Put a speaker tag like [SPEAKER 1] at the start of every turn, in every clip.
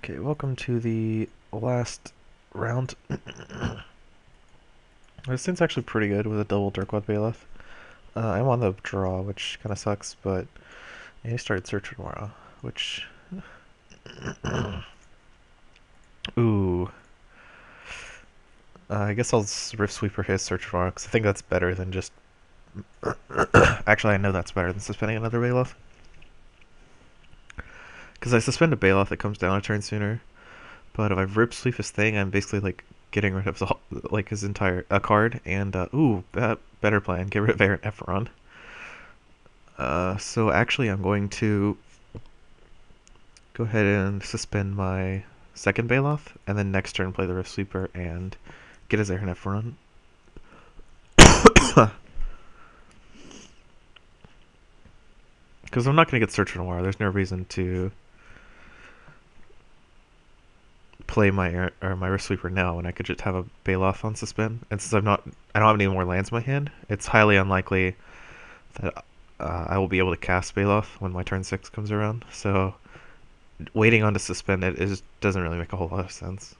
[SPEAKER 1] Okay, welcome to the last round. This thing's actually pretty good with a double Dirkwad Bailiff. I'm on the draw, which kind of sucks, but I started Search tomorrow, which... Ooh. I guess I'll Rift Sweeper his Search tomorrow, because I think that's better than just... Actually, I know that's better than suspending another Bailiff. Because I suspend a Bailiff, it comes down a turn sooner. But if I Rip Sweep his thing, I'm basically like getting rid of his entire card. And better plan, get rid of Aaron Efron. So actually, I'm going to go ahead and suspend my second Bailoff, and then next turn play the Rift Sweeper and get his Aaron Efron. Because I'm not going to get Search Noir. There's no reason to play my Rift Sweeper now when I could just have a Bailoff on suspend. And since I don't have any more lands in my hand, it's highly unlikely that I will be able to cast Bailoff when my turn 6 comes around. So waiting on to suspend it doesn't really make a whole lot of sense.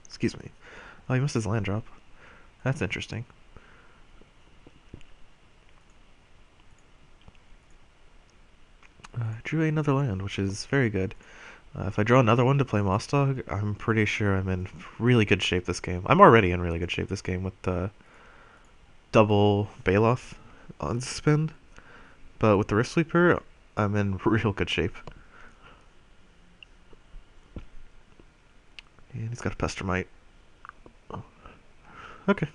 [SPEAKER 1] Excuse me. Oh, he missed his land drop. That's interesting. Drew another land, which is very good. If I draw another one to play Mosdog, I'm pretty sure I'm in really good shape this game. I'm already in really good shape this game with the double Bailoff on suspend. But with the Rift Sweeper, I'm in real good shape. And he's got a Pestermite. Oh. Okay.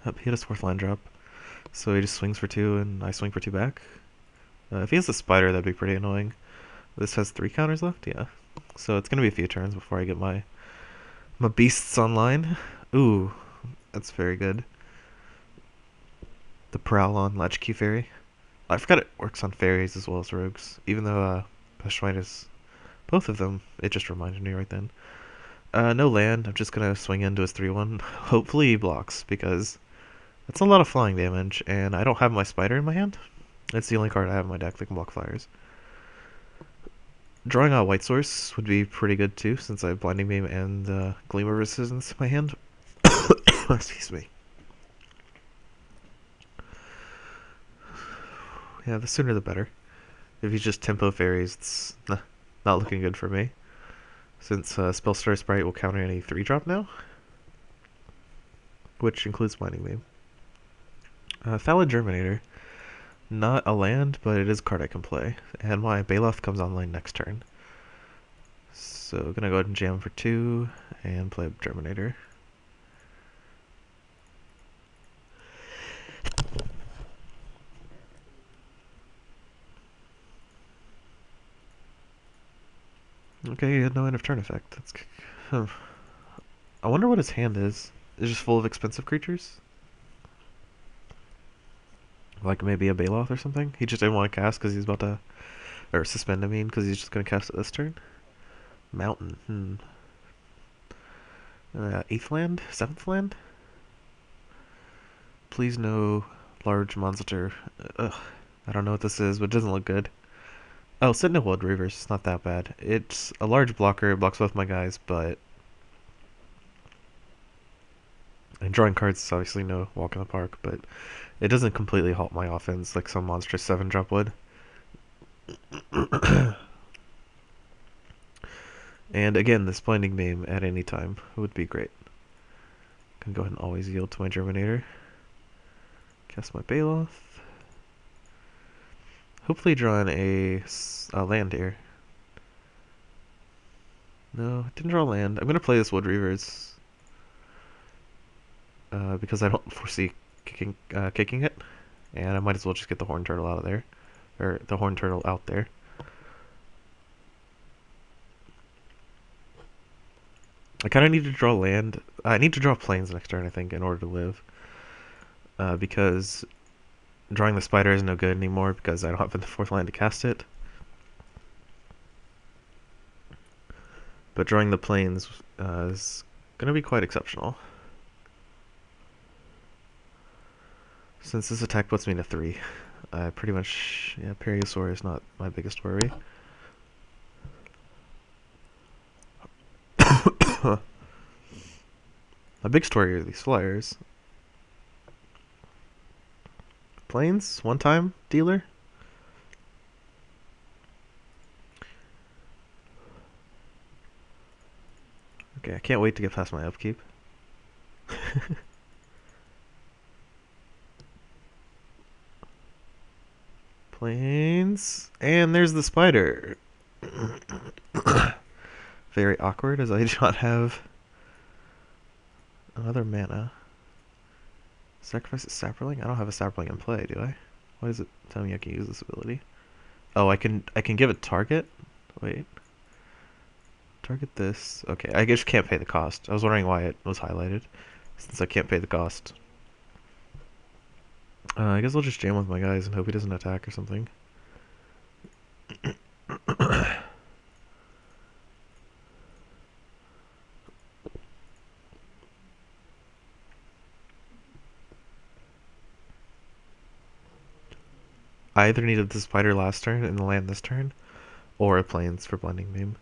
[SPEAKER 1] He had his fourth land drop. So he just swings for 2 and I swing for 2 back. If he has a spider, that'd be pretty annoying. This has 3 counters left? Yeah. So it's going to be a few turns before I get my beasts online. Ooh, that's very good. The Prowl on Latchkey Fairy. I forgot it works on fairies as well as rogues. Even though Pestermite is both of them, it just reminded me right then. No land. I'm just going to swing into his 3-1. Hopefully he blocks, because that's a lot of flying damage, and I don't have my spider in my hand. It's the only card I have in my deck that can block flyers. Drawing a White Source would be pretty good too, since I have Blinding Beam and Gleam of Resistance in my hand. Excuse me. Yeah, the sooner the better. If he's just Tempo Fairies, it's not looking good for me. Since Spellstar Sprite will counter any 3-drop now, which includes Blinding Beam. Thallid Germinator. Not a land, but it is a card I can play. And my Bailoff comes online next turn. So I'm gonna go ahead and jam for 2 and play Germinator. Okay, he had no end of turn effect. That's... I wonder what his hand is. It's just full of expensive creatures? Like maybe a Bailoff or something? He just didn't want to cast because he's about to... Or suspend, I mean, because he's just going to cast it this turn? Mountain, 8th land? 7th land? Please no large monster. Ugh, I don't know what this is, but it doesn't look good. Oh, Sentinel Wood Reavers. It's not that bad. It's a large blocker. It blocks both my guys, but... And drawing cards is obviously no walk in the park, but it doesn't completely halt my offense like some monstrous 7-drop would. And again, this Blinding Beam at any time would be great. Can go ahead and always yield to my Germinator. Cast my Bailoff. Hopefully drawing a land here. No, I didn't draw land. I'm going to play this Wood Reavers. Because I don't foresee kicking it. And I might as well just get the Horn Turtle out of there. Or the Horn Turtle out there. I kind of need to draw land. I need to draw planes next turn, I think, in order to live. Because drawing the spider is no good anymore because I don't have the 4th land to cast it. But drawing the planes is going to be quite exceptional. Since this attack puts me in a 3. I pretty much, yeah, Periosaur is not my biggest worry. My biggest worry are these flyers. Planes, one time dealer. Okay, I can't wait to get past my upkeep. Planes, and there's the spider. Very awkward as I do not have another mana. Sacrifice a sapling? I don't have a sapling in play, do I? Why does it tell me I can use this ability? Oh, I can give it target? Wait. Target this. Okay, I just can't pay the cost. I was wondering why it was highlighted. Since I can't pay the cost. I guess I'll just jam with my guys and hope he doesn't attack or something. I either needed the spider last turn and the land this turn, or a plains for blending beam.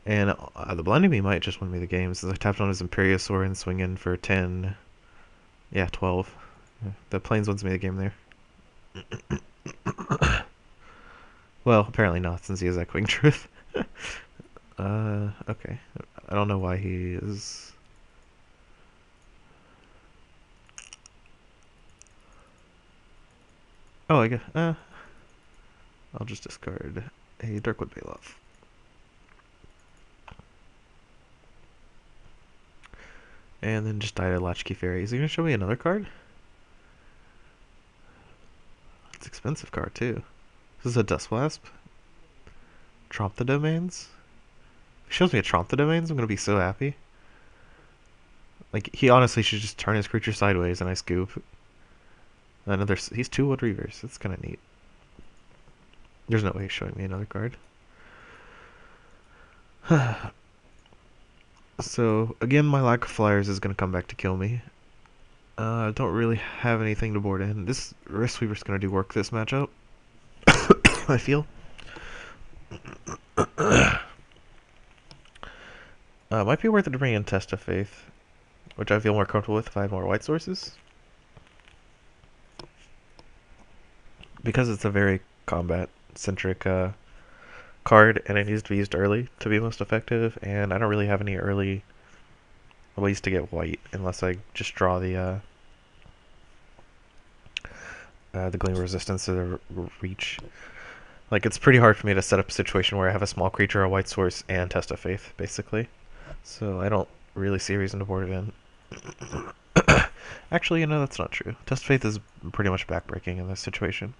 [SPEAKER 1] And the blending beam might just win me the game since I tapped on his Imperiosaur and swing in for 10. Yeah, 12. Yeah, the plains wins me the game there. Well, apparently not since he has Echoing Truth. Okay. I don't know why he is... Oh, I guess... I'll just discard a Darkwood Bailoff. And then just die to Latchkey Fairy. Is he going to show me another card? It's an expensive card, too. This is a Dustwasp. Tromp the Domains? If he shows me a Tromp the Domains, I'm going to be so happy. Like, he honestly should just turn his creature sideways and I scoop. Another... He's 2 Wood Reavers. That's kind of neat. There's no way he's showing me another card. So, again, my lack of flyers is going to come back to kill me. I don't really have anything to board in. This Wrist Weaver's going to do work this matchup. I feel. Might be worth it to bring in Test of Faith, which I feel more comfortable with if I had more white sources. Because it's a very combat-centric card, and it needs to be used early to be most effective, and I don't really have any early ways to get white unless I just draw the Gleam Resistance or the Reach. Like, it's pretty hard for me to set up a situation where I have a small creature, a white source, and Test of Faith, basically. So I don't really see a reason to board it in. Actually, you know, that's not true. Test of Faith is pretty much backbreaking in this situation.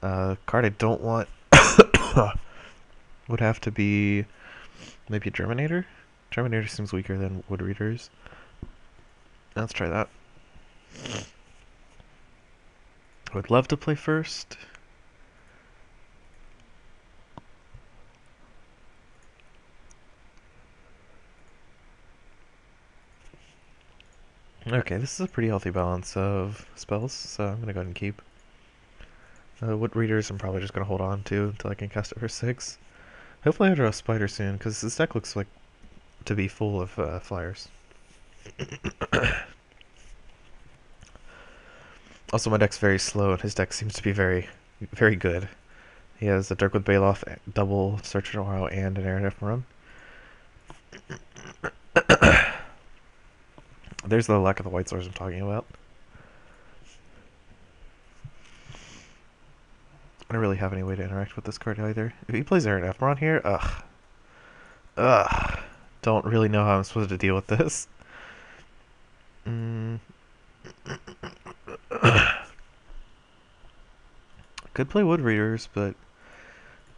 [SPEAKER 1] Card I don't want would have to be maybe a Germinator. Germinator seems weaker than Wood Readers. Let's try that. I would love to play first. Okay, this is a pretty healthy balance of spells, so I'm going to go ahead and keep. Wood Readers I'm probably just going to hold on to until I can cast it for 6. Hopefully I draw a spider soon, because this deck looks like to be full of flyers. Also, my deck's very slow, and his deck seems to be very, very good. He has a Darkwood Bailoff, double Search and Aura, and an Aranef run. There's the lack of the white source I'm talking about. I don't really have any way to interact with this card either. If he plays Aaron Ephron here, don't really know how I'm supposed to deal with this. Could play Wood Readers, but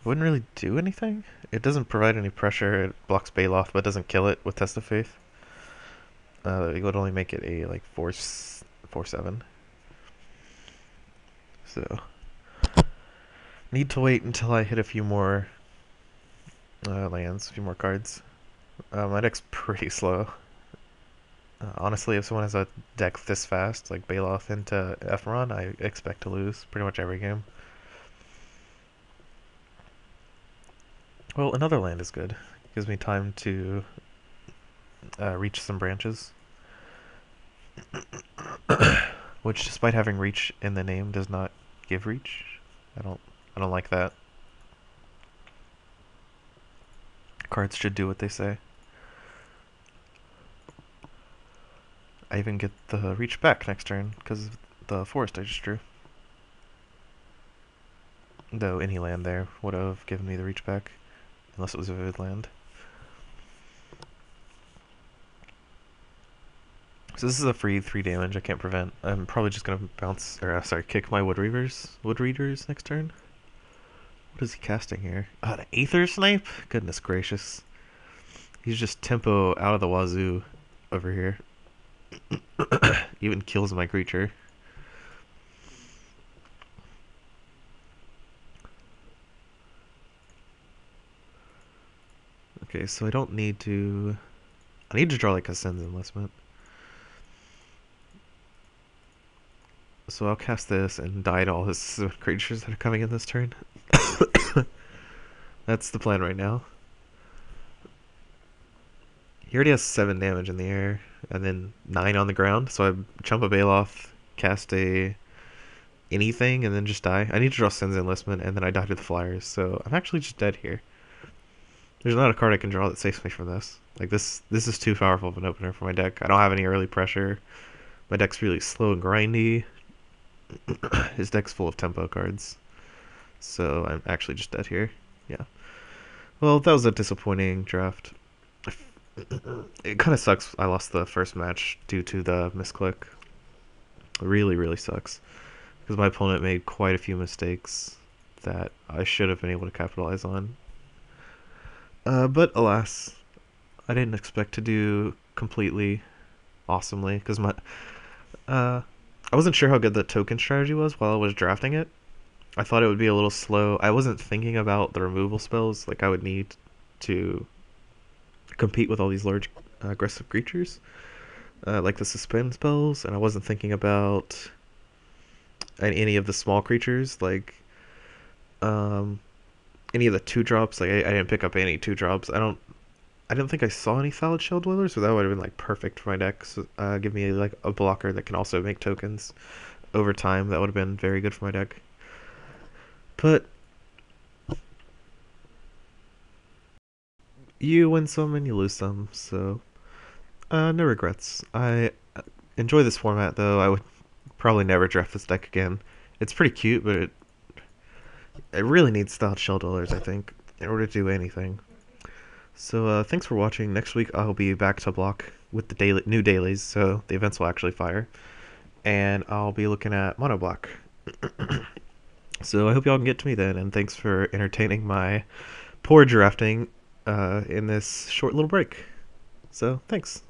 [SPEAKER 1] wouldn't really do anything. It doesn't provide any pressure. It blocks Bailoff, but doesn't kill it with Test of Faith. It would only make it a like 4/7. So need to wait until I hit a few more lands, a few more cards. My deck's pretty slow. Honestly, if someone has a deck this fast, like Baloth into Ephemeron, I expect to lose pretty much every game. Well, another land is good. Gives me time to reach some branches, which, despite having reach in the name, does not give reach. I don't, I don't like that. Cards should do what they say. I even get the reach back next turn because of the forest I just drew. Though any land there would have given me the reach back, unless it was a vivid land. So this is a free 3 damage I can't prevent. I'm probably just gonna bounce, or sorry, kick my Wood Readers next turn. What is he casting here? An Aether Snipe? Goodness gracious. He's just tempo out of the wazoo over here. Even kills my creature. Okay, so I don't need to... I need to draw like a Sen's Enlistment. So I'll cast this and die to all his creatures that are coming in this turn. That's the plan right now. He already has 7 damage in the air, and then 9 on the ground, so I chump a Baloth, cast a anything, and then just die. I need to draw Sen's Enlistment, and then I die to the Flyers, so I'm actually just dead here. There's not a card I can draw that saves me from this. Like, this is too powerful of an opener for my deck. I don't have any early pressure. My deck's really slow and grindy. His deck's full of tempo cards. So I'm actually just dead here. Yeah. Well, that was a disappointing draft. It kind of sucks I lost the first match due to the misclick. It really, really sucks. Because my opponent made quite a few mistakes that I should have been able to capitalize on. But alas, I didn't expect to do completely awesomely because I wasn't sure how good the token strategy was while I was drafting it. I thought it would be a little slow. I wasn't thinking about the removal spells like I would need to compete with all these large aggressive creatures, like the suspend spells, and I wasn't thinking about any of the small creatures like um, any of the 2-drops. Like I didn't pick up any 2-drops. I don't think I saw any Solid Shell Dwellers, so that would have been like perfect for my deck. So, give me like a blocker that can also make tokens over time. That would have been very good for my deck. But you win some and you lose some, so no regrets. I enjoy this format though. I would probably never draft this deck again. It's pretty cute, but it really needs Solid Shell Dwellers, I think, in order to do anything. So thanks for watching. Next week I'll be back to block with the new dailies, so the events will actually fire, and I'll be looking at mono block. So I hope y'all can get to me then, and thanks for entertaining my poor drafting in this short little break. So thanks.